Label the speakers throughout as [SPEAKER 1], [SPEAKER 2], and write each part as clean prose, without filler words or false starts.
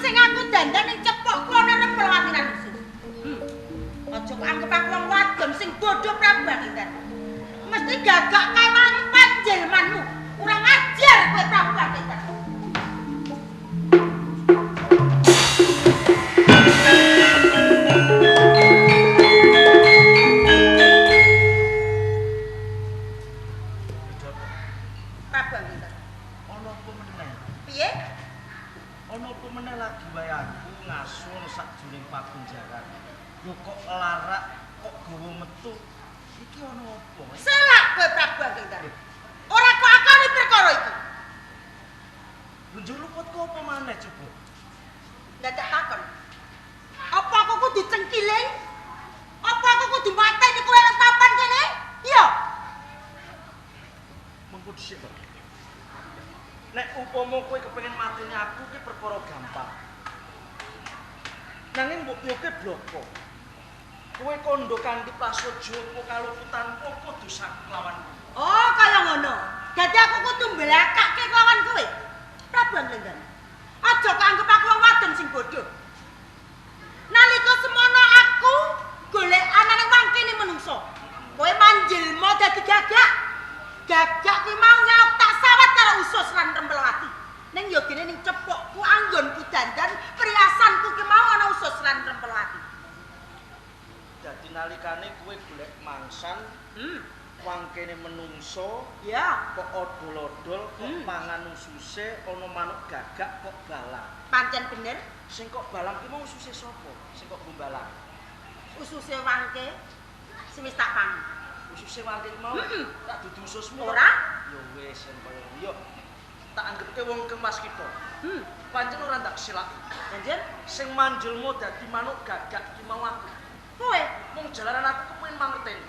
[SPEAKER 1] sing aku dandan ning cepokku ana rembel watiran usus. Aja kok anggap aku wong wadon sing bodho Prabu Angling. Mesti gagak kae mang panjelmanmu. Kurang ajar kowe Prabu Angling.
[SPEAKER 2] kok larak kok gawa metu iki ana apa?
[SPEAKER 1] Selak kowe Prabu Angling. Ora kok akoni perkara iki.
[SPEAKER 2] Njur luputku apa maneh coba?
[SPEAKER 1] Dadak takon. Apa aku kudu cengkiling? Apa aku kudu mateni kowe nang papan kene? Iya.
[SPEAKER 2] Mengko dhisik to. Nek upama kowe kepengin mateni aku ki perkara gampang. Nanging mbok yoke bloko. Kowe kondo kanthi prasaja apa kaluputan apa kudu sak lawanku.
[SPEAKER 1] Oh, kaya ngono. Dadi aku kudu mbelakake lawan kowe. Prabu Angling. Aja kok anggap aku wong wadon sing bodho. Nalika semono aku golek anane wangkene menungso. Kowe manjilmu dadi gagak. Gagak kuwi mau nyauk tak sawat karo usus lan rempel ati. Ning yo gene ning cepokku anggonku dandan perhiasanku ki mau ana usus lan rempel ati.
[SPEAKER 2] Dadi nalikane kowe golek mangsan, wangkene menungso,
[SPEAKER 1] ya
[SPEAKER 2] kok odol-odol, kok mangan ususe ana manuk gagak kok balang.
[SPEAKER 1] Pancen bener.
[SPEAKER 2] Sing kok balang ki mau ususe sapa? Sing kok gumbalang.
[SPEAKER 1] Ususe wangke sing wis tak pangan.
[SPEAKER 2] Ususe wangke mau tak dudu ususmu.
[SPEAKER 1] Ora?
[SPEAKER 2] Ya wis yen kaya yo. Tak anggapke wong kemas kita. Pancen ora tak silaki.
[SPEAKER 1] Anjen
[SPEAKER 2] sing manjulmu dadi manuk gagak ki mau aku.
[SPEAKER 1] Kowe
[SPEAKER 2] mung jalaran aku kepengin mangerteni.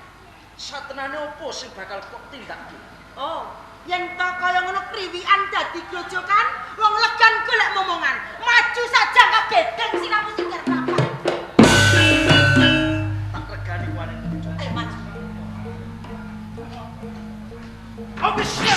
[SPEAKER 2] Satenane opo sing bakal kok tindakku?
[SPEAKER 1] Oh, yen to kaya ngono kriwikan dadi grojokan, wong legan golek momongan. Maju saja kagedeng siramu sing apa.
[SPEAKER 2] Tak regani wanita.
[SPEAKER 1] Maju.
[SPEAKER 2] Oh, bisa.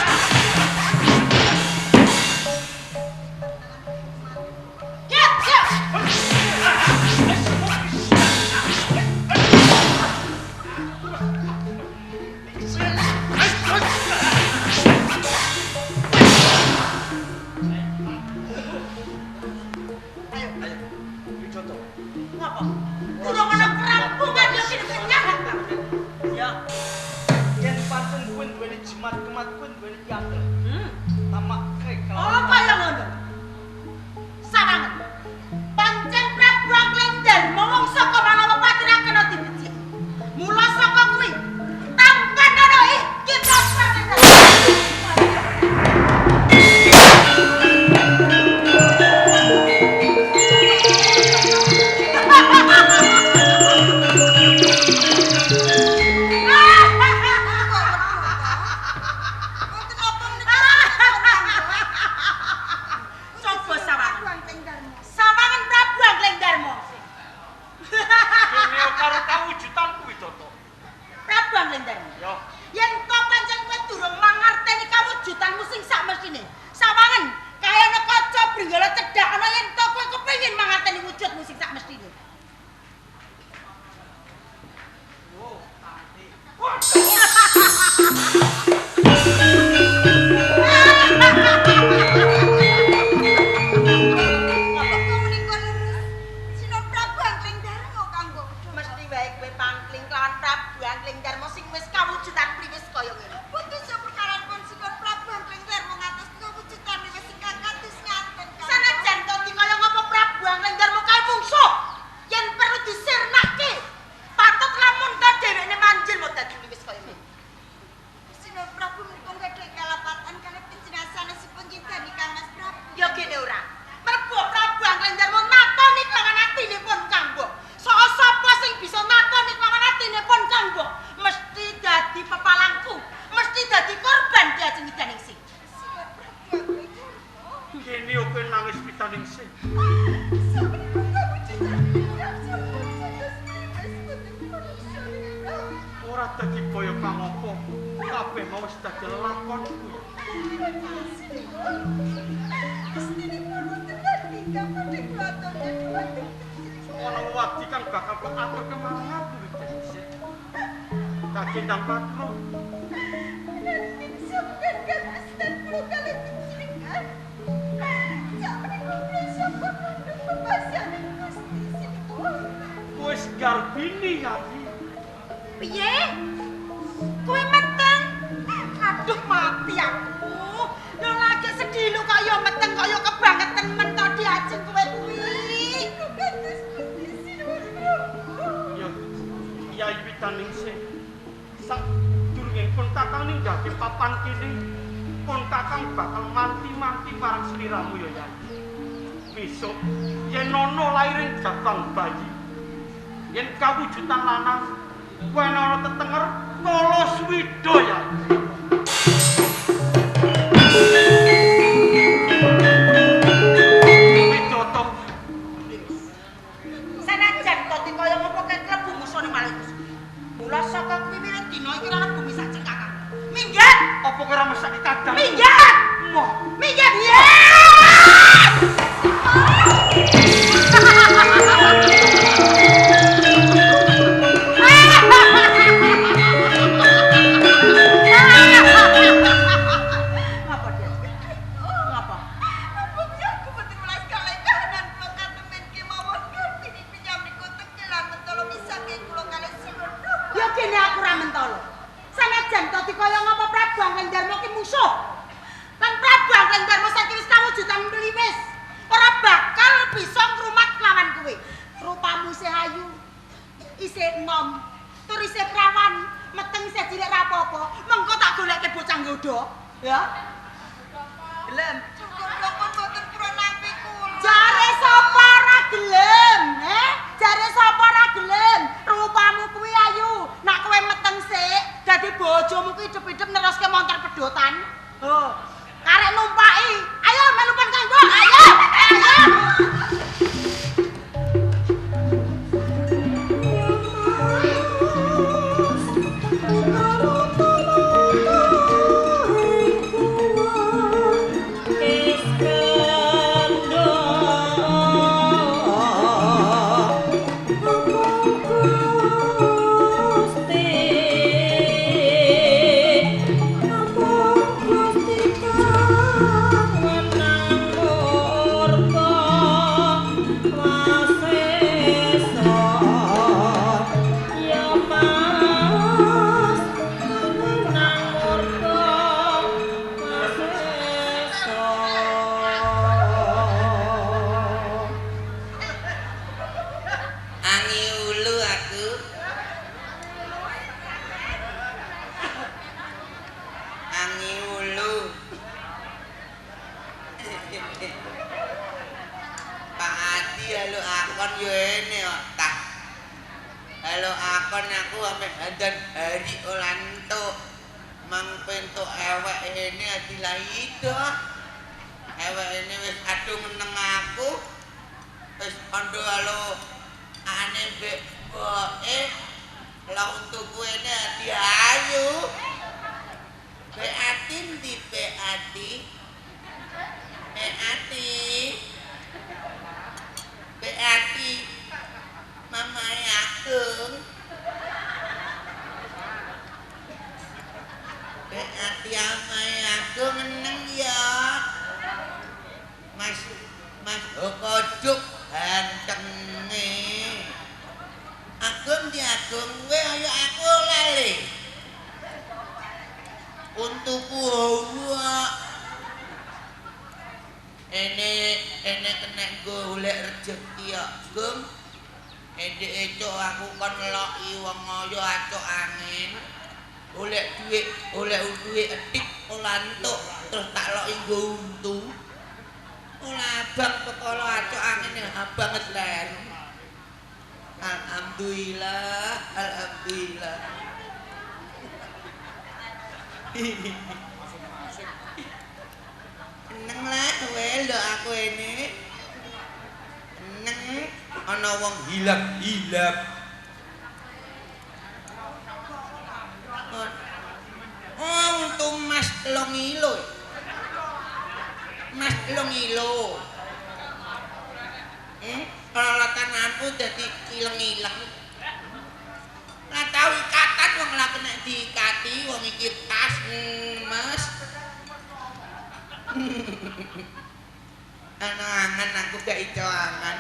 [SPEAKER 3] Pasti ini perlu terjadi, kapan Ana wadi kang bakal kok atur kemangan kuwi dhisik. Kagendang patro. Wis garbini ya.
[SPEAKER 1] Piye? Kowe meteng? Aduh mati aku. Lho lagi sedih lu kaya meteng kaya kebangetan men to diajeng kowe kuwi.
[SPEAKER 3] Ya. Kyai Witaningsih. Sak durunge pun kakang ninggake papan kene. Pun kakang bakal manti-manti marang sliramu ya ya. Besok yen ana lairing jabang bayi. Yen kawujudan lanang kowe ana tetenger kala swida ya. Widoto.
[SPEAKER 1] Sanajan to dikaya ngopo kek klebu musone Malikus. Mula saka kuwi wiwit dina iki ora bumi sak cengkakan. Minggat!
[SPEAKER 3] Apa kowe ora mesake kadang?
[SPEAKER 1] Minggat!
[SPEAKER 3] Moh,
[SPEAKER 1] Minggat ya! Ngapa dia? Ngapa? Ya kene aku ora mentolo. Sanajan to dikaya ngapa Prabu Angling Darma ki musuh. Lan Prabu Angling Darma saiki wis kawujudan mliwis. Ora bakal bisa ngrumat lawan kowe. Rupamu isih ayu, isih enom, tur isih prawan, meteng isih cilik ra apa-apa. Mengko tak goleke bocah nggodha, ya. Gelem. Jare sapa ora gelem, Jare sapa ora gelem? Rupamu kuwi ayu. Nak kowe meteng sik, dadi bojomu kuwi idep-idep neruske montor pedotan. Oh, karek numpaki. Ayo melu pon kanggo. Ayo. Ayo.
[SPEAKER 4] Pak Adi halo akon yo ene kok tah. Halo akon aku ame dandan hari olantuk. Mang pentuk ewek ene dilaido. Ewek ene wis adu meneng aku. Wis kondo halo ane mbek boke. Lah untukku ene diayu. Ati ndi Ati? Ati Mama Agung Ati Mama Agung meneng ya Mas Koduk gantenge Agung di Agung we ayo aku lali untukku ene kena golek rezeki ya Gum endek ecok aku kon loki wong kaya acok angin golek duit edik ora entuk terus tak loki nggo untu ora abang perkara acok angin abang ngeten alhamdulillah seneng lah kowe lho aku ini seneng ana wong hilap-hilap untung Mas Telung Ilo Lolotananku dadi ileng-ileng. Lah tau ikatan wong lak nek diikati wong iki tas, Mas. Angan aku gak iso angan.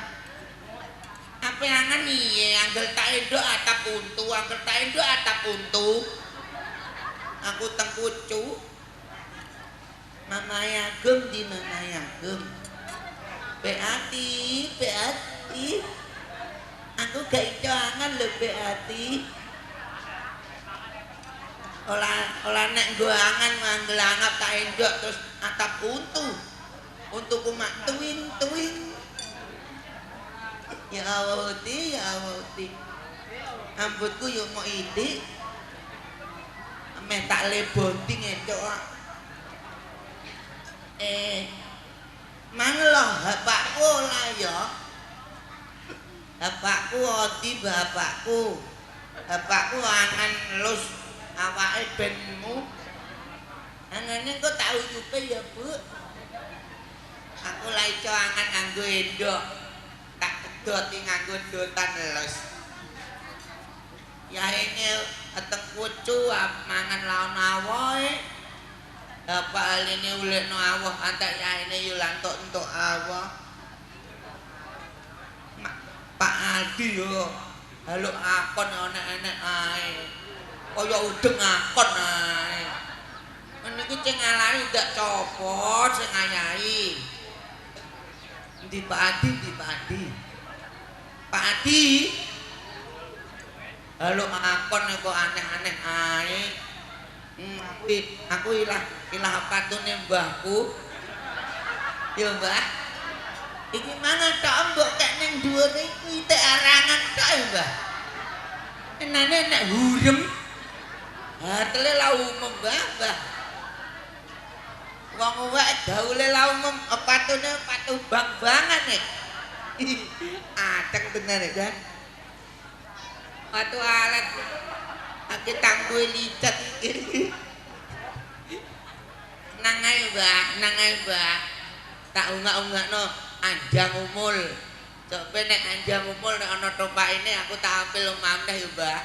[SPEAKER 4] Apa angan iye anggel tak endok atap untu, anggel tak endok atap untu. Aku teng kucu. Mama Yagem di Mama Yagem. Beati. Aku gak iso angan lho Beati. Olah nek nggo angan manggel angap tak endok terus atap untu. Untuku mak tuwing. Ya Allah uti. Ambutku yo mau idik. Meh tak leboti ngecok. Mangloh bapakku lah ya. Bapakku odi bapakku. Bapakku angan lus awake benmu. Angane kok tak uyupe ya, Bu. Aku lah iso angan nganggo endok. Tak kedoti nganggo dotan lus. Ya ini ateng kucu mangan lawan awoe. Bapak aline ulekno awah antek yaine yo lantuk-entuk awah. Pak Aldi yo haluk akon enek-enek ae. Kaya udeng akon ae. Meniki ceng alani ndak copot sing ayahi. Ndi Pak Adi? Pak Adi. Haluk akon kok aneh-aneh ae. Aku ilah patune mbahku. Ya Mbah. Iki mangan tok mbok kek ning dhuwur iki tek arangan tok ya Mbah. Enane nek hurem. Hatele la umum Mbah. Wong uwek gaule la umum patune patu bang-bangan nek. Adeng tenan kan. Patu alat ake tangguh licet iki. Nang ae Mbah. Tak unggak-unggakno anjang umul. Coba nek anjang umul nek ana tompakine aku tak ampil maneh ya Mbah.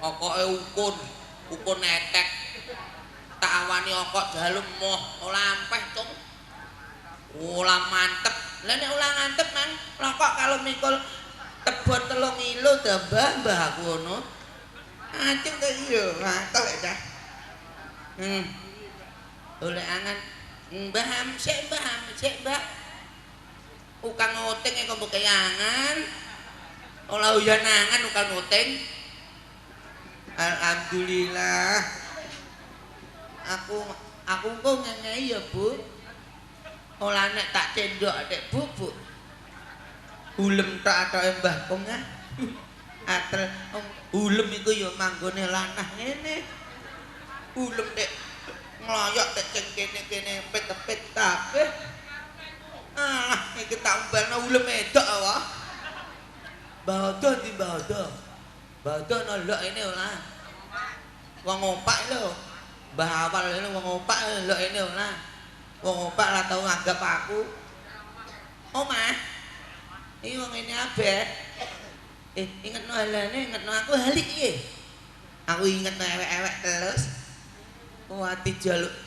[SPEAKER 4] Pokoke ukun netek. Tak awani okok dalem moh ora ampeh cung. Ora mantep. Lah nek ora ngantep nang rokok kalau mikul tebon 3 kilo Mbah aku ngono. Aceng ta iya, mantap ya. Oleh angan Mbah sik Mbah. Ukang ngoteng kok mbok angan. Ola uyan angan ukang ngoteng. Alhamdulillah. Aku kok ngene ya, Bu. Ola nek tak cendok dek Bu. Ulem tak atoke Mbah Kong ah. Atel ulem iku ya manggone lanah ngene. Ulem dek ngloyok dek cengkene-kene pet-pet kabeh. Ah, iki tak umbalno ulem edok wae. Bahodo di bahodo. Bahodo nolok ini ora. Wong opak lho. Mbah awal ini wong opak lho ini ora. Wong opak ora tau nganggap aku. Omah. Iki wong ini abeh. Ingetno halane, ingetno aku halik piye? Aku ingetno ewek-ewek terus. Kuwi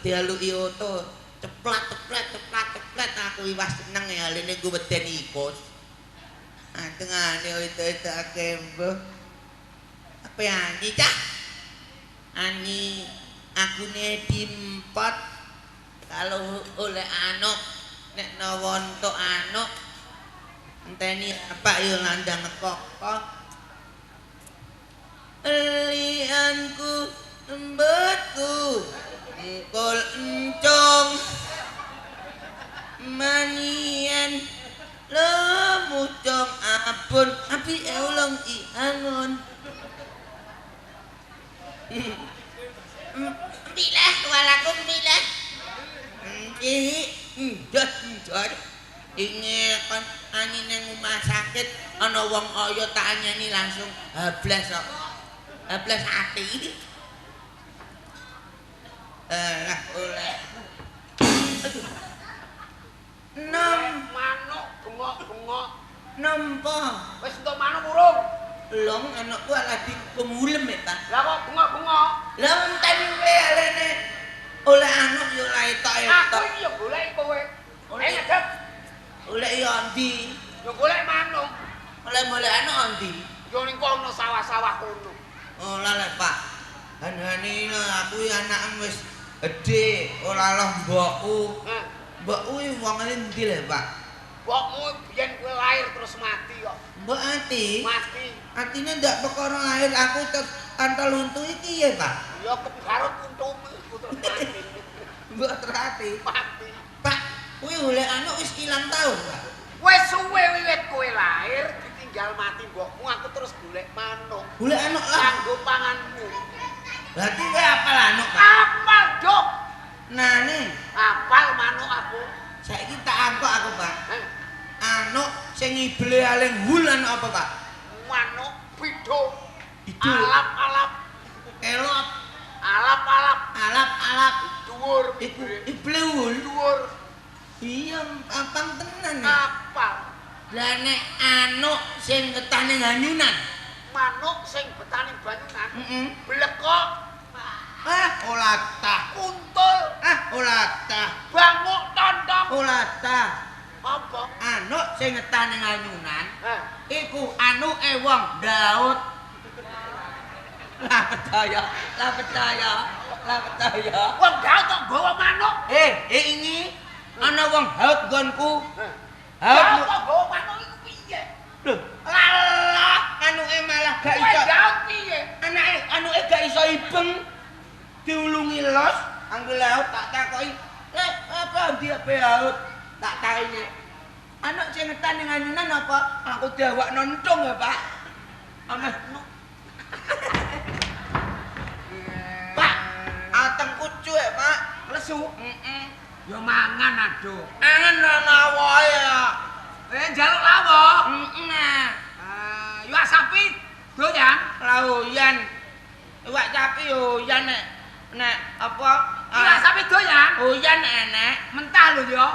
[SPEAKER 4] dialuki oto, ceplat aku iwas seneng ya haline ku weden ikut. Tengane itu akeh apa anyi cah? Ani akune dimpot kalau oleh anuk nek nawa entuk anuk enteni apa yo landang kokok lianku embetku engkol encong manian lemucong apun api eulong iangon bilah walakum bilah njot inge kon ani nang rumah sakit ana wong kaya tak anyani langsung hablas kok hablas ati lah oleh Nom
[SPEAKER 3] manuk bengok-bengok.
[SPEAKER 4] nampa.
[SPEAKER 3] Wis entuk manuk urung?
[SPEAKER 4] Long anakku lagi kemulem ya, Pak.
[SPEAKER 3] Lah kok bengok-bengok?
[SPEAKER 4] Lah enten kowe alene oleh anak yo la
[SPEAKER 3] Aku
[SPEAKER 4] etok-etok.
[SPEAKER 3] iki yo golek kowe. Oleh ngedep.
[SPEAKER 4] Oleh yo ndi?
[SPEAKER 3] Yo golek manuk.
[SPEAKER 4] Oleh anak ndi?
[SPEAKER 3] Yo ning kono sawah-sawah kono.
[SPEAKER 4] Oh lah Pak. Han-hani aku anak wis gedhe ora loh mbokku.
[SPEAKER 3] Heh.
[SPEAKER 4] Mbokku wong endi lho, Pak?
[SPEAKER 3] Mbokmu biyen kowe lahir terus mati kok.
[SPEAKER 4] Mbok ati.
[SPEAKER 3] Mati.
[SPEAKER 4] Artinya ndak perkara lahir aku tantol untu iki ya, Pak.
[SPEAKER 3] Ya kegarut untumu terus mati.
[SPEAKER 4] Mbok terhati.
[SPEAKER 3] Mati.
[SPEAKER 4] Pak, kuwi oleh anak wis ilang tahun, Pak.
[SPEAKER 3] Wis suwe wiwit kowe lahir ditinggal mati mbokmu aku terus golek manuk.
[SPEAKER 4] Oleh anak lah.
[SPEAKER 3] Kanggo panganmu.
[SPEAKER 4] Berarti kowe apal anak, Pak.
[SPEAKER 3] Apal, Dok.
[SPEAKER 4] Nah, nih,
[SPEAKER 3] Apal manuk aku.
[SPEAKER 4] saiki tak angkok aku, Pak.
[SPEAKER 3] Heh.
[SPEAKER 4] Anak sing ible aling hulan apa, Pak?
[SPEAKER 3] Manuk bido.
[SPEAKER 4] Bido.
[SPEAKER 3] Alap-alap.
[SPEAKER 4] Elop,
[SPEAKER 3] Alap-alap.
[SPEAKER 4] alap-alap.
[SPEAKER 3] Dhuwur.
[SPEAKER 4] Iku ible hul.
[SPEAKER 3] Dhuwur.
[SPEAKER 4] Iya, apang tenan.
[SPEAKER 3] Apal.
[SPEAKER 4] Lah nek anak sing ketane nganyunan.
[SPEAKER 3] Manuk sing betani banyunan.
[SPEAKER 4] Heeh.
[SPEAKER 3] Blekok.
[SPEAKER 4] Olatah.
[SPEAKER 3] Kuntul.
[SPEAKER 4] Olatah.
[SPEAKER 3] Banguk tontong.
[SPEAKER 4] Olatah.
[SPEAKER 3] Apa?
[SPEAKER 4] Anak sing ngetane nganyunan
[SPEAKER 3] Heh.
[SPEAKER 4] iku anuke wong Daud. Lah percaya, lah percaya, lah percaya.
[SPEAKER 3] Wong Daud kok gawa manuk?
[SPEAKER 4] Ini ana wong Daud nggonku.
[SPEAKER 3] Daud
[SPEAKER 4] Daud
[SPEAKER 3] kok gawa manuk iku piye?
[SPEAKER 4] lho, lalah anuke malah gak
[SPEAKER 3] Kowe
[SPEAKER 4] iso.
[SPEAKER 3] Daud piye?
[SPEAKER 4] Anuke gak iso ibeng. Diulungi los, anggere Daud tak takoki, apa dia Daud? Tak taine. Anak sing ngetane nganyunan apa? Aku diawak nonton ya, Pak. Ameh Pak, ateng kucu ya, Pak. Lesu.
[SPEAKER 3] Ya mangan aduh.
[SPEAKER 4] Angen ana wae ya.
[SPEAKER 3] Njaluk lawo.
[SPEAKER 4] Nah,
[SPEAKER 3] Iwak sapi doyan.
[SPEAKER 4] lauyan. Iwak sapi uyan nek apa?
[SPEAKER 3] Iwak sapi doyan.
[SPEAKER 4] Uyan enek.
[SPEAKER 3] Mentah lho ya.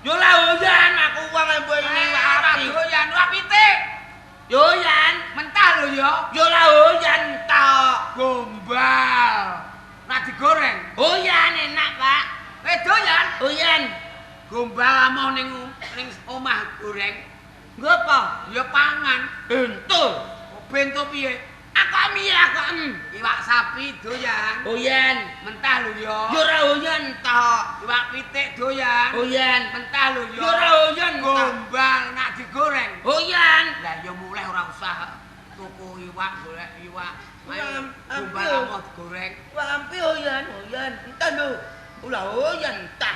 [SPEAKER 4] Yo lah uyan aku wong mbok ini iwak api.
[SPEAKER 3] Doyan iwak pitik.
[SPEAKER 4] Uyan,
[SPEAKER 3] Mentah lho ya.
[SPEAKER 4] yo lah uyan tok.
[SPEAKER 3] Gombal. Nak digoreng.
[SPEAKER 4] Uyan enak, Pak.
[SPEAKER 3] Doyan.
[SPEAKER 4] Uyan.
[SPEAKER 3] Gombal amoh ning omah goreng.
[SPEAKER 4] Nggo apa?
[SPEAKER 3] Ya pangan.
[SPEAKER 4] Entul.
[SPEAKER 3] Bento piye?
[SPEAKER 4] Aku mi aku.
[SPEAKER 3] Iwak sapi doyan.
[SPEAKER 4] Uyan.
[SPEAKER 3] Mentah lho ya.
[SPEAKER 4] Yo ora uyan tok.
[SPEAKER 3] Iwak pitik doyan.
[SPEAKER 4] Uyan.
[SPEAKER 3] Mentah lho ya.
[SPEAKER 4] Yo ora uyan tok.
[SPEAKER 3] Gombal nak digoreng.
[SPEAKER 4] Uyan.
[SPEAKER 3] Lah ya mulai ora usah tuku iwak golek iwak. Ayo
[SPEAKER 4] Am-
[SPEAKER 3] gombal
[SPEAKER 4] ampil.
[SPEAKER 3] mau digoreng.
[SPEAKER 4] Iwak ampi uyan. Entar lho. Ulah uyan entar.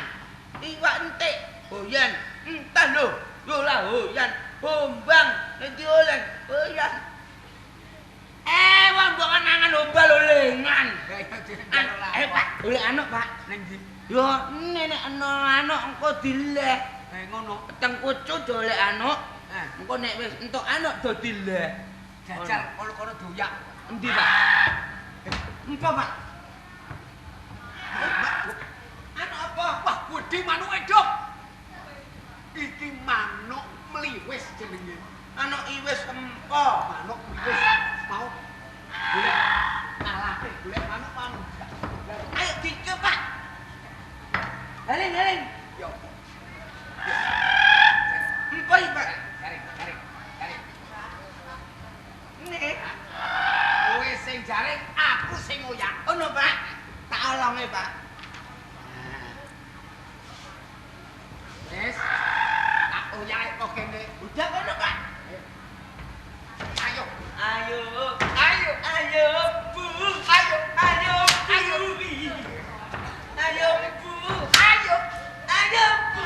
[SPEAKER 4] Iwak entik. Uyan. Entar lho. Yo lah uyan. Bombang. Nanti uyan. Uyan. Wong mbok anangan ombal lengan. Pak, golek anak, Pak.
[SPEAKER 3] Ning ndi?
[SPEAKER 4] Yo, nenek anak engko dileh.
[SPEAKER 3] Ngono.
[SPEAKER 4] Peteng kucu dolek anak.
[SPEAKER 3] Eh,
[SPEAKER 4] Engko nek wis entuk anak do dileh.
[SPEAKER 3] jajal kono-kono doyak.
[SPEAKER 4] Endi, Pak? Empo, Pak. Anak apa?
[SPEAKER 3] Wah, gedhe manuke, Dok. Iki manuk mliwis jenenge.
[SPEAKER 4] Anak iwis empo.
[SPEAKER 3] Manuk mliwis. Mau golek ngalake, golek manuk.
[SPEAKER 4] Ayo dike, Pak. Haling.
[SPEAKER 3] Yo.
[SPEAKER 4] Empo iki, Pak.
[SPEAKER 3] Garing.
[SPEAKER 4] Nek
[SPEAKER 3] Kowe sing jaring, aku sing ngoyak.
[SPEAKER 4] ono, Pak. Tak olonge, Pak.
[SPEAKER 3] Wis. Tak oyake kok kene.
[SPEAKER 4] Udah kono, Pak.
[SPEAKER 3] Ayo.
[SPEAKER 4] Ayo,
[SPEAKER 3] Ayo.
[SPEAKER 4] ayo, Bu.
[SPEAKER 3] Ayo.
[SPEAKER 4] Ayo,
[SPEAKER 3] Ayo.
[SPEAKER 4] Ayo, Bu.
[SPEAKER 3] Ayo.
[SPEAKER 4] Ayo, Bu.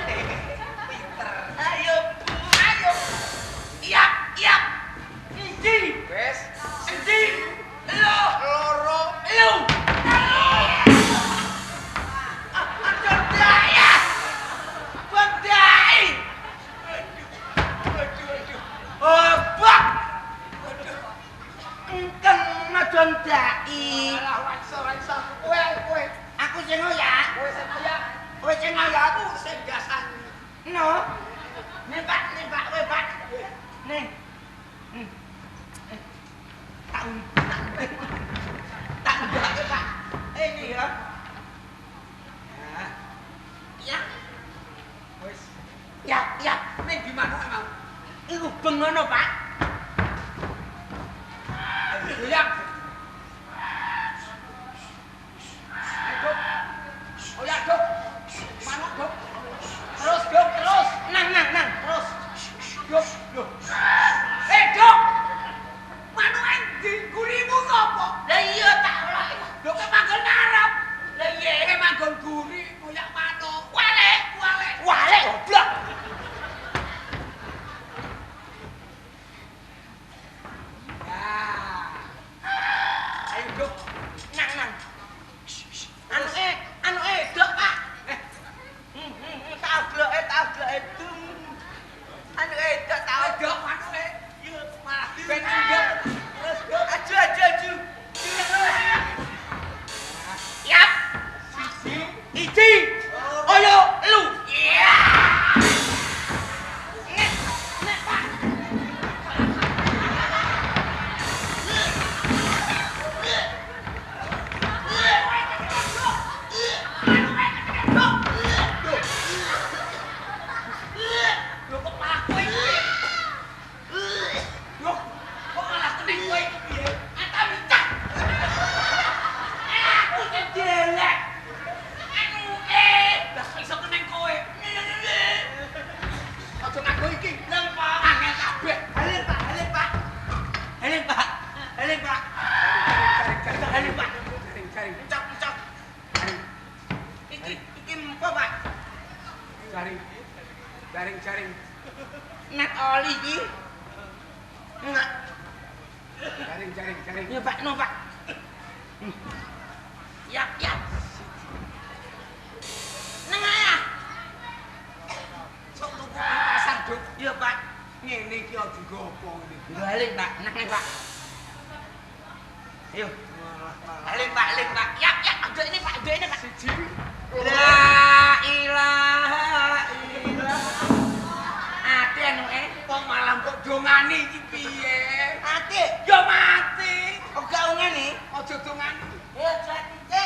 [SPEAKER 3] Pinter.
[SPEAKER 4] Ayo, Bu.
[SPEAKER 3] Ayo. Iap.
[SPEAKER 4] Iji.
[SPEAKER 3] Wis.
[SPEAKER 4] Iji. Lo.
[SPEAKER 3] Loro.
[SPEAKER 4] Lo. Aduh, daya. Bandai. Oh, Pak. Engkang ngadon dai.
[SPEAKER 3] Alah, ora iso. Kowe.
[SPEAKER 4] Aku sing ngoyak.
[SPEAKER 3] Kowe sing ngoyak.
[SPEAKER 4] Kowe sing ngoyak.
[SPEAKER 3] Aku sing gasani.
[SPEAKER 1] No. Nih Pak kowe Pak. Nih. Tak ndake Pak. Ini ya. Ya. Wis. Ya. Ning di mana mau? Iku bengono Pak. Ya. Ayo. Oh ya, Dok. Manuk, Dok. Terus, Dok, terus. Nang, terus. Dok. Dok. Manuk endi? Gurimu sapa? Lah iya tak oleh. Dok manggon ngarep. Lah iya manggon guri koyak manuk. Wale, goblok. Ayo, Dok. Nang. Anu Dok, Pak. Tak dum. Anu Dok, Dok, manuke. Yo malah ben ndok. Terus Dok, aju. Yap. Siji. Oyo, lu. Iya. Nek, Pak.
[SPEAKER 3] Jaring.
[SPEAKER 1] Net oli iki. Enggak.
[SPEAKER 3] Jaring.
[SPEAKER 1] Ya Pak, no Pak. Yap. Nang ayah.
[SPEAKER 3] Sok tuku pasar, Dok.
[SPEAKER 1] Ya Pak.
[SPEAKER 3] Ngene iki aja gopo ngene.
[SPEAKER 1] Balik Pak, nang Pak. Ayo. Balik Pak. Yap. Dek ini Pak.
[SPEAKER 3] Siji.
[SPEAKER 1] La ilaha illallah. Ati anu
[SPEAKER 3] Kok malam kok dongane iki piye?
[SPEAKER 1] Ati.
[SPEAKER 3] Yo mati.
[SPEAKER 1] Kok gak ngene?
[SPEAKER 3] Aja dongane.
[SPEAKER 1] Ya jati.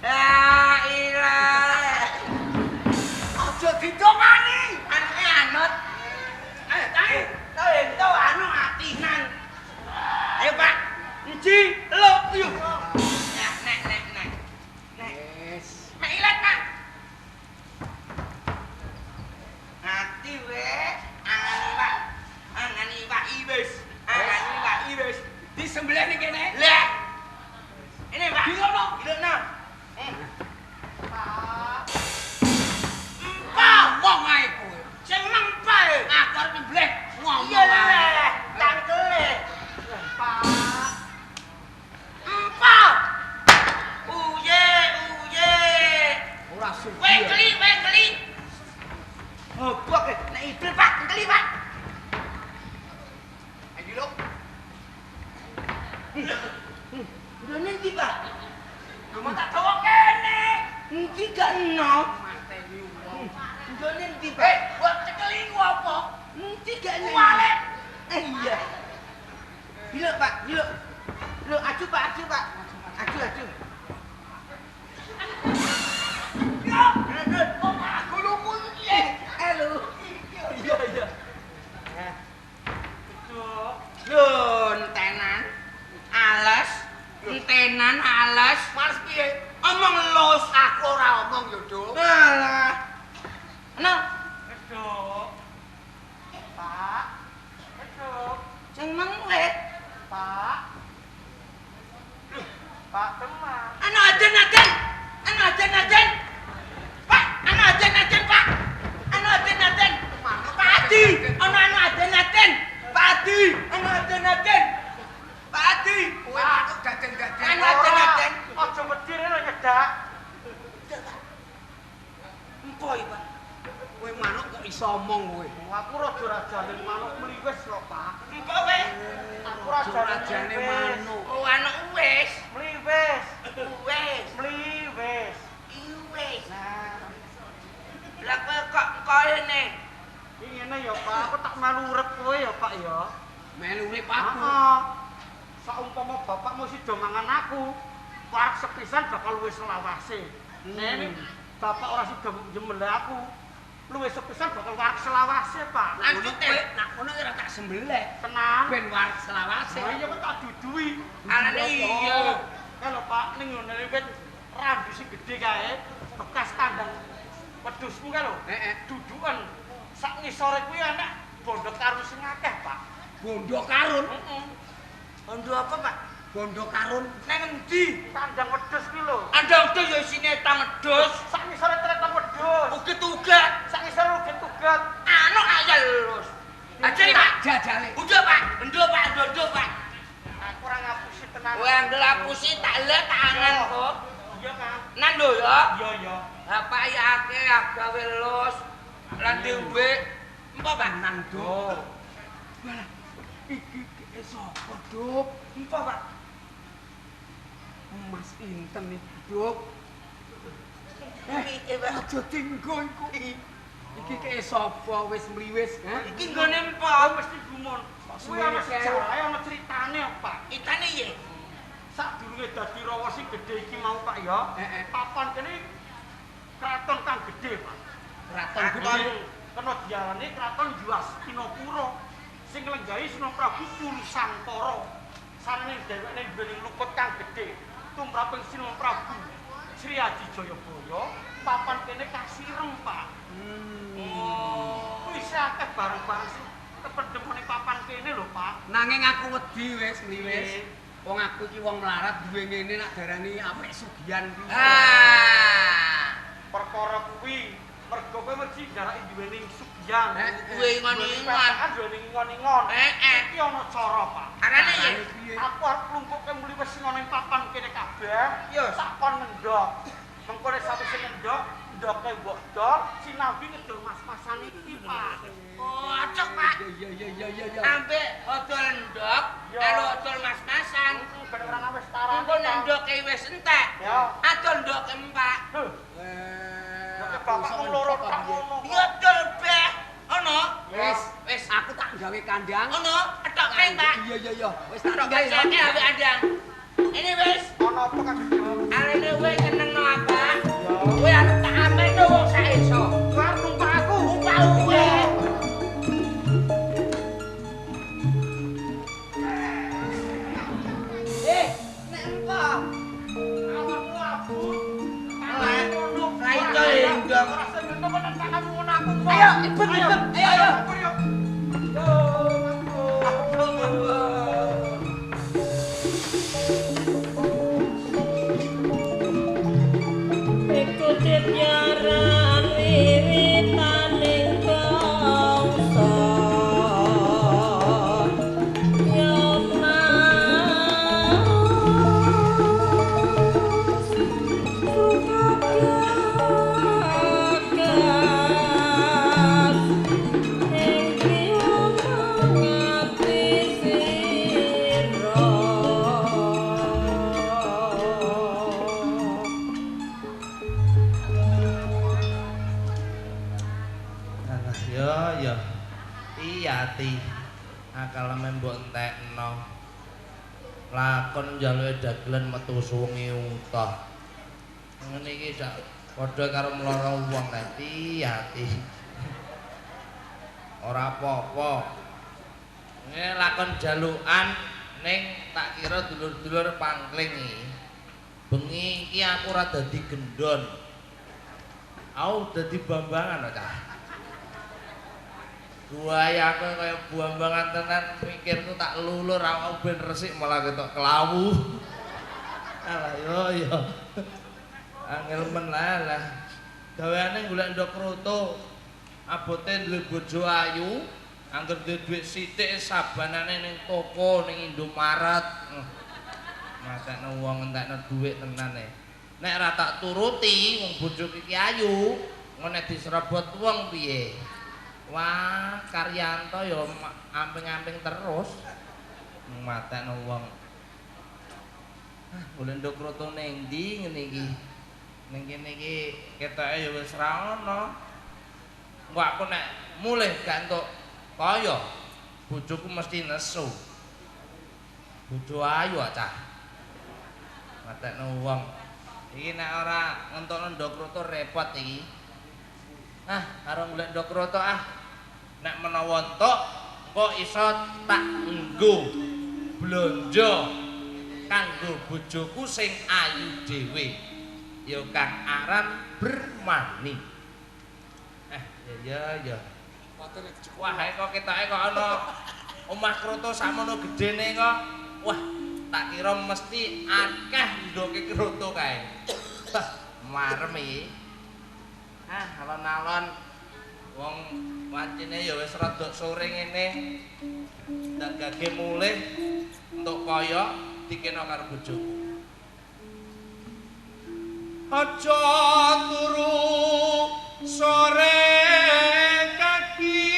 [SPEAKER 1] La ilaha.
[SPEAKER 3] Aja didongani.
[SPEAKER 1] Anuke anut. Tau ento anu atinan. Ayo Pak.
[SPEAKER 3] Siji, lho, yo.
[SPEAKER 1] Nek.
[SPEAKER 3] Wes.
[SPEAKER 1] Mek ilet Pak. Ati we, angani Pak Iwis.
[SPEAKER 3] Disembelih ning kene.
[SPEAKER 1] Lah. Ini Pak.
[SPEAKER 3] Dilono.
[SPEAKER 1] Pak.
[SPEAKER 3] Pak, wong ae kowe.
[SPEAKER 1] Sing mempel.
[SPEAKER 3] Aku arep nyembelih ngomong.
[SPEAKER 1] Iya lah, tangkele. Pak. Empal. Uye.
[SPEAKER 3] Ora sugi.
[SPEAKER 1] Wekeli. Hobok nek ibil Pak, keli Pak.
[SPEAKER 3] Ayo lho.
[SPEAKER 1] Ndone iki Pak.
[SPEAKER 3] Kamu tak tahu kene.
[SPEAKER 1] Iki gak eno.
[SPEAKER 3] Mateni wong.
[SPEAKER 1] Ndone iki Pak.
[SPEAKER 3] Buat cekeli ku apa?
[SPEAKER 1] Iki gak eno.
[SPEAKER 3] Wale.
[SPEAKER 1] Iya. Bilo Pak. Lo aju Pak. Aju.
[SPEAKER 3] Yo. Kok aku lumu piye?
[SPEAKER 1] Halo.
[SPEAKER 3] Iya.
[SPEAKER 1] Lho, entenan. Alas.
[SPEAKER 3] Mas piye?
[SPEAKER 1] Omong los.
[SPEAKER 3] Aku ora omong yo, Dok.
[SPEAKER 1] Alah. Ana.
[SPEAKER 3] Dok. Pak. Dok.
[SPEAKER 1] Sing mengwet.
[SPEAKER 3] Pak. Pak teman.
[SPEAKER 1] Ana ajen-ajen. Pak, ana ajen-ajen, Pak. Ana ajen-ajen. Pak Adi, ana ajen-ajen. Pak Adi, ana ajen-ajen. Pak Adi.
[SPEAKER 3] Kowe manuk daden-daden.
[SPEAKER 1] Ana ajen-ajen.
[SPEAKER 3] Aja wedi rene nyedak.
[SPEAKER 1] Empo iki, Pak.
[SPEAKER 3] Kowe manuk kok iso omong kowe. Aku raja-rajane manuk mliwis lho, Pak.
[SPEAKER 1] Empo kowe.
[SPEAKER 3] Aku raja-rajane manuk.
[SPEAKER 1] Oh, anak wis.
[SPEAKER 3] Mliwis.
[SPEAKER 1] Wis.
[SPEAKER 3] Mliwis.
[SPEAKER 1] Wis.
[SPEAKER 3] Nah,
[SPEAKER 4] Lah kok kene.
[SPEAKER 3] Iki ngene ya Pak, aku tak melu urip kowe ya Pak ya.
[SPEAKER 5] Melu urip aku.
[SPEAKER 3] Heeh. Saumpama bapakmu sida mangan aku, warak sepisan bakal luwih selawase. Nek bapak ora sida nyembelih aku, luwih sepisan bakal warak selawase, Pak.
[SPEAKER 5] Nak ngono ora tak sembelih.
[SPEAKER 3] Tenang.
[SPEAKER 5] Ben warak selawase.
[SPEAKER 3] Oh iya kok tak dudui.
[SPEAKER 5] Alane iya.
[SPEAKER 3] Kalau Pak ning ngene wit rambu sing gedhe kae, bekas kandang wedhusmu kae lho. Dudukan sak ngisore kuwi ana bondo karun sing akeh, Pak.
[SPEAKER 5] Bondo karun.
[SPEAKER 3] Heeh.
[SPEAKER 4] Bondo apa, Pak?
[SPEAKER 5] Bondo karun.
[SPEAKER 4] Nang endi?
[SPEAKER 3] Kandang wedhus kuwi lho.
[SPEAKER 4] Andang wedhus ya isine tang wedhus.
[SPEAKER 3] Sak ngisore tretang wedhus.
[SPEAKER 4] Uget-uget.
[SPEAKER 3] Sak ngisore uget-uget.
[SPEAKER 4] Anu aja lurus. Aja nih, Pak.
[SPEAKER 5] Jajale.
[SPEAKER 4] Udah, Pak. Endo, Pak. Endo, Pak.
[SPEAKER 3] Aku ora ngapusi tenan.
[SPEAKER 4] Kowe anggel apusi tak lek tangan kok.
[SPEAKER 3] Iya, Kang.
[SPEAKER 4] Nan lho ya.
[SPEAKER 3] Iya, iya.
[SPEAKER 4] Bapak ya akeh gawe los. Lan diombe. Empo, Pak.
[SPEAKER 5] Nang
[SPEAKER 3] Oh.
[SPEAKER 5] Duk. Walah. Iki sapa, Duk?
[SPEAKER 4] Empo, Pak.
[SPEAKER 5] Mas Inten iki, Duk.
[SPEAKER 4] Piye, Pak?
[SPEAKER 5] Aja tinggo iku. Iki kaya sapa wis mliwis, ha?
[SPEAKER 4] Iki nggone empo.
[SPEAKER 3] Mesti gumun. Kuwi ana sejarahe, ana critane, Pak.
[SPEAKER 4] Itane ye.
[SPEAKER 3] Sadurunge dadi rawa sing gedhe iki mau, Pak ya. Papan kene kraton kang gedhe, Pak.
[SPEAKER 5] Kraton
[SPEAKER 3] Gedhe. Kena diarani kraton Yuwastinapura. Sing nglenggahi Sunan Prabu Purusantara. Sarene dheweke duweni luput kang gedhe. Tumraping Sunan Prabu Sri Aji Jayabaya, papan kene kasirem, Pak. Oh, wis akeh barang-barang sing kependhem ning papan kene lho, Pak.
[SPEAKER 5] Nanging aku wedi wis mliwis. Wong aku iki wong melarat duwe ngene nak darani apik sugihan kuwi.
[SPEAKER 3] Perkara kuwi mergo kowe mesti jarake duweni sugihan.
[SPEAKER 4] Duwe ngon-ngon.
[SPEAKER 3] Kan duweni ngon-ngon. Iki ana cara, Pak.
[SPEAKER 4] Arane ye.
[SPEAKER 3] Aku arep lumpuhke mliwis sing ana ing papan kene kabeh. Ya sakon ngendhok. Mengko nek sawise ngendhok, ndoke mbok dol, sinambi ngedol mas-masan iki, Pak.
[SPEAKER 4] Oh, acok, Pak.
[SPEAKER 5] Iya.
[SPEAKER 4] Ambek odol ndok, karo odol mas-masan.
[SPEAKER 3] Ben ora wis tarane.
[SPEAKER 4] Engko nek ndoke wis entek.
[SPEAKER 3] Ya.
[SPEAKER 4] Adol ndok empak.
[SPEAKER 3] Nek bapakmu loro tak ngono.
[SPEAKER 4] Ya dol beh. Ono?
[SPEAKER 5] Wis aku tak gawe kandang.
[SPEAKER 4] Ono, etok kae, Pak.
[SPEAKER 5] Iya. Wis tak
[SPEAKER 4] Etok
[SPEAKER 5] gawe.
[SPEAKER 4] kae ambek andang. Ini wis.
[SPEAKER 3] Ono apa kan?
[SPEAKER 4] Arene kowe senengno apa? Kowe arep tak ameno wong sak iso.
[SPEAKER 3] Kowe arep numpak aku.
[SPEAKER 4] Numpak kowe.
[SPEAKER 5] Nek empo.
[SPEAKER 3] Awakmu abot.
[SPEAKER 4] Lah, lah iso endong.
[SPEAKER 3] Ora sing ngentok tanganmu ngono aku.
[SPEAKER 5] Ayo, ibet. Ayo.
[SPEAKER 6] Ikuti piaran wiwitaning bangsa
[SPEAKER 4] Ya. Iya ti. Akal mbok entekno. Lakon njaluke dagelan metu suwengi utah. Ngene iki sak padha karo mloro wong hati-hati. Ora apa-apa. Ngene lakon jalukan ning tak kira dulur-dulur pangkling iki. Bengi iki aku ora dadi gendon. Aku dadi bambangan lho, Cah. Buaya aku kaya buambangan tenan, mikirku tak lulur awakku ben resik malah ketok kelawu. Alah yo. Angel men lah. Gaweane golek ndok kroto. Abote duwe bojo ayu, angger duwe dhuwit sithik sabanane ning toko ning Indomaret. Matekno wong entekno dhuwit tenan e. Nek ora tak turuti wong bojoku iki ayu, ngono diserobot wong piye? Wah, Karyanto ya amping-amping terus. Matekno wong. Golek ndok kroto ning ndi ngene iki? Ning kene iki ketoke ya wis ra ono.
[SPEAKER 7] Engko aku nek mulih gak entuk kaya bojoku mesti nesu. Bojo ayu cah. Matekno wong. Iki nek ora ngentokno Ndokroto repot iki. Karo golek Ndokroto Nek menawa entuk engko iso tak nggo blonjo kanggo bojoku sing ayu dhewe. Ya kang aran Bermani. Ya. Wah, kok ketoke kok ana omah kroto sakmono gedene kok. Wah, tak kira mesti akeh ndoke kroto kae. Marem iki. Alon-alon wong wancine ya wis rada sore ngene. Ndak gage mulih entuk kaya dikena karo bojoku. Aja turu sore kaki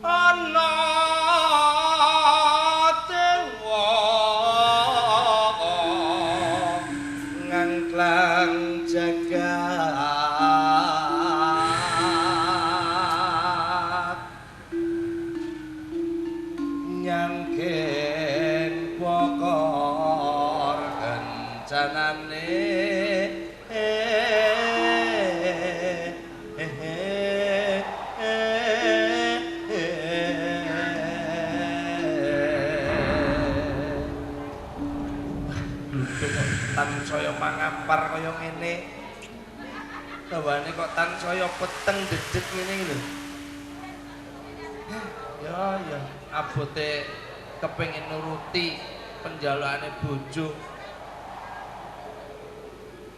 [SPEAKER 7] ana dewa ngangklang jagat nyangken pokor kencanane tansaya mangampar kaya ngene. Dawane kok tansaya peteng dedet ngene iki lho. Ya, abote kepengin nuruti penjalukane bojo.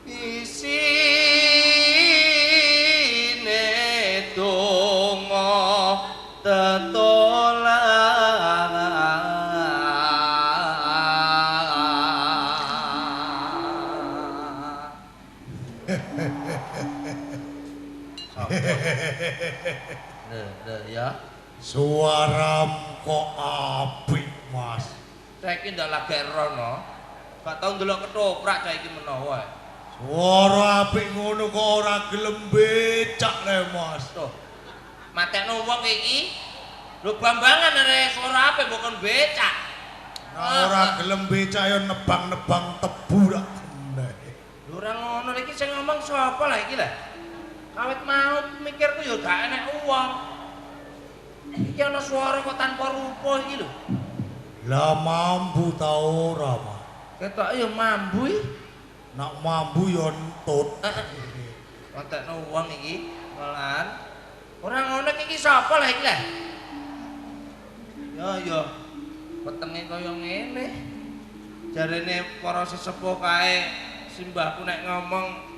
[SPEAKER 7] Isine donga tetolanan. Ya.
[SPEAKER 8] Suaram kok apik, Mas.
[SPEAKER 7] Saiki ndak lagi rono. Gak tau ndelok ketoprak saiki menawa.
[SPEAKER 8] Suara apik ngono kok ora gelem becak le, Mas.
[SPEAKER 7] Tuh. Matekno wong iki. Lho bambangan are suara apik bukan becak.
[SPEAKER 8] Ora gelem becak ya nebang-nebang tebu rak kene.
[SPEAKER 7] Lho ora ngono iki sing ngomong sapa lah iki lah. Kawit mau mikirku ya gak enek uang. Iki ana suara kok tanpa rupa iki lho.
[SPEAKER 8] Lah mambu ta ora, Mas?
[SPEAKER 7] Ketok ya mambu iki.
[SPEAKER 8] Nak mambu ya entut.
[SPEAKER 7] Kontekno wong iki malahan. Ora ngono iki sapa lah iki lah. Ya wetenge kaya ngene. Jarene para sesepuh kae simbahku nek ngomong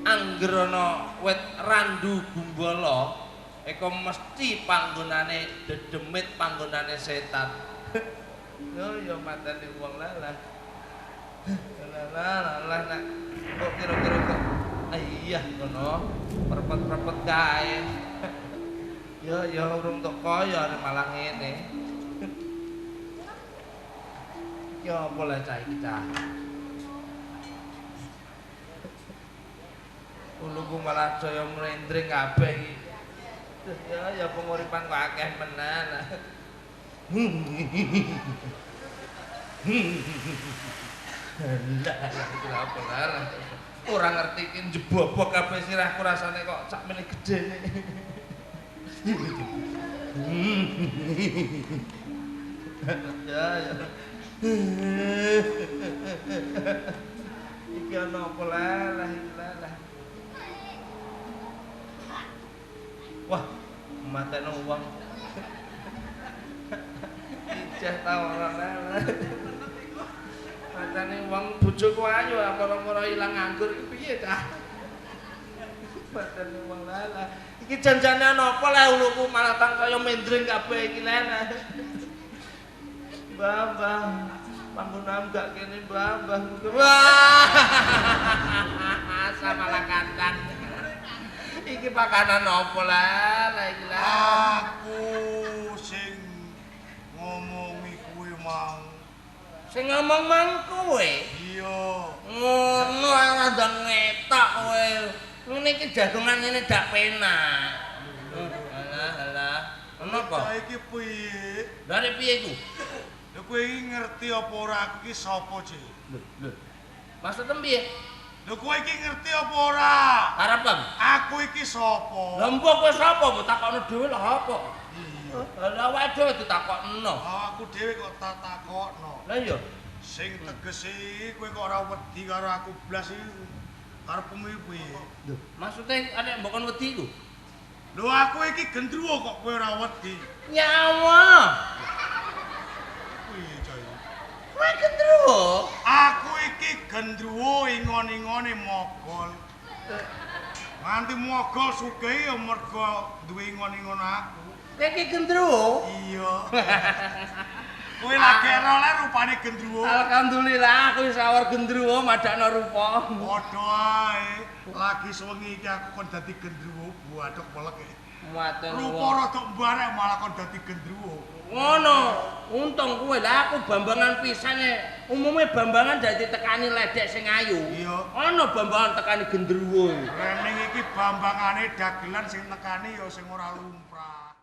[SPEAKER 7] angger ana wit randu gumbala eko mesti panggonane dedemit panggonane setan. Ya matane wong lalah. Lalah nak kok kira-kira kok iya ngono perpet-perpet kae. Ya urung tok kaya malah ngene. Ya boleh cah iki cah. Ulungku malah jaya mrendring kabeh iki. Ya penguripan kok akeh menan. Lah iki apa lah. Ora ngerti iki njebobok kabeh sirahku rasane kok sakmene gedene. Ya. Iki ana apa lah iki lah. Wah, matene wong. Ijah ta ora lah. Matane wong bojoku ayu apa ora ilang nganggur iki piye ta? Matane wong lah. Iki janjane ana apa lah uluku malah tang kaya mendring kabeh iki lah. Mbah, panggonan gak kene mbah. Wah. Sama lah kandang. Iki pakanan apa lah iki lah.
[SPEAKER 8] Aku sing ngomongi kuwi mang.
[SPEAKER 7] Sing ngomong mang kowe.
[SPEAKER 8] Iya.
[SPEAKER 7] Ngono ora ndang ngetok kowe. Ngene iki jagongan ngene dak penak. Alah. Kenapa?
[SPEAKER 8] Saiki piye?
[SPEAKER 7] Dari piye iku?
[SPEAKER 8] Lha kowe iki ngerti apa ora aku iki sapa, Ci?
[SPEAKER 7] Lho. Maksudnya piye?
[SPEAKER 8] Lho kowe iki ngerti apa ora?
[SPEAKER 7] Arep bang?
[SPEAKER 8] Aku iki sapa?
[SPEAKER 7] Lah mbok kowe sapa? Mbok takokno dhewe lha apa?
[SPEAKER 8] Iya.
[SPEAKER 7] Lah awake dhewe ditakokno.
[SPEAKER 8] Aku dhewe kok tak takokno.
[SPEAKER 7] Lah iya.
[SPEAKER 8] Sing tegese kowe kok ora wedi karo aku blas iki. Karepmu iki piye?
[SPEAKER 7] Lho, maksudnya arek mbok kon wedi iku?
[SPEAKER 8] Lho aku iki gendruwo kok kowe ora wedi.
[SPEAKER 7] Nyawa.
[SPEAKER 8] Piye, Cai?
[SPEAKER 7] Kowe gendruwo?
[SPEAKER 8] Aku iki gendruwo ingon-ingone mogol. Nganti mogol sugih ya mergo duwe ingon-ingon aku.
[SPEAKER 7] Kowe iki gendruwo?
[SPEAKER 8] Iya. Kowe lagi oleh rupane gendruwo.
[SPEAKER 7] Alhamdulillah aku wis awar gendruwo madakno rupa.
[SPEAKER 8] Padha ae. Lagi sewengi iki aku kon dadi gendruwo, buadok pelek.
[SPEAKER 7] Matur nuwun.
[SPEAKER 8] Rupa rada mbarek malah kon dadi gendruwo.
[SPEAKER 7] Ngono. Untung kowe lah aku bambangan pisane. Umume bambangan dadi tekani ledek sing ayu.
[SPEAKER 8] Iya.
[SPEAKER 7] Ana bambangan tekani gendruwo.
[SPEAKER 8] Rening iki bambangane dagelan sing nekani ya sing ora lumrah.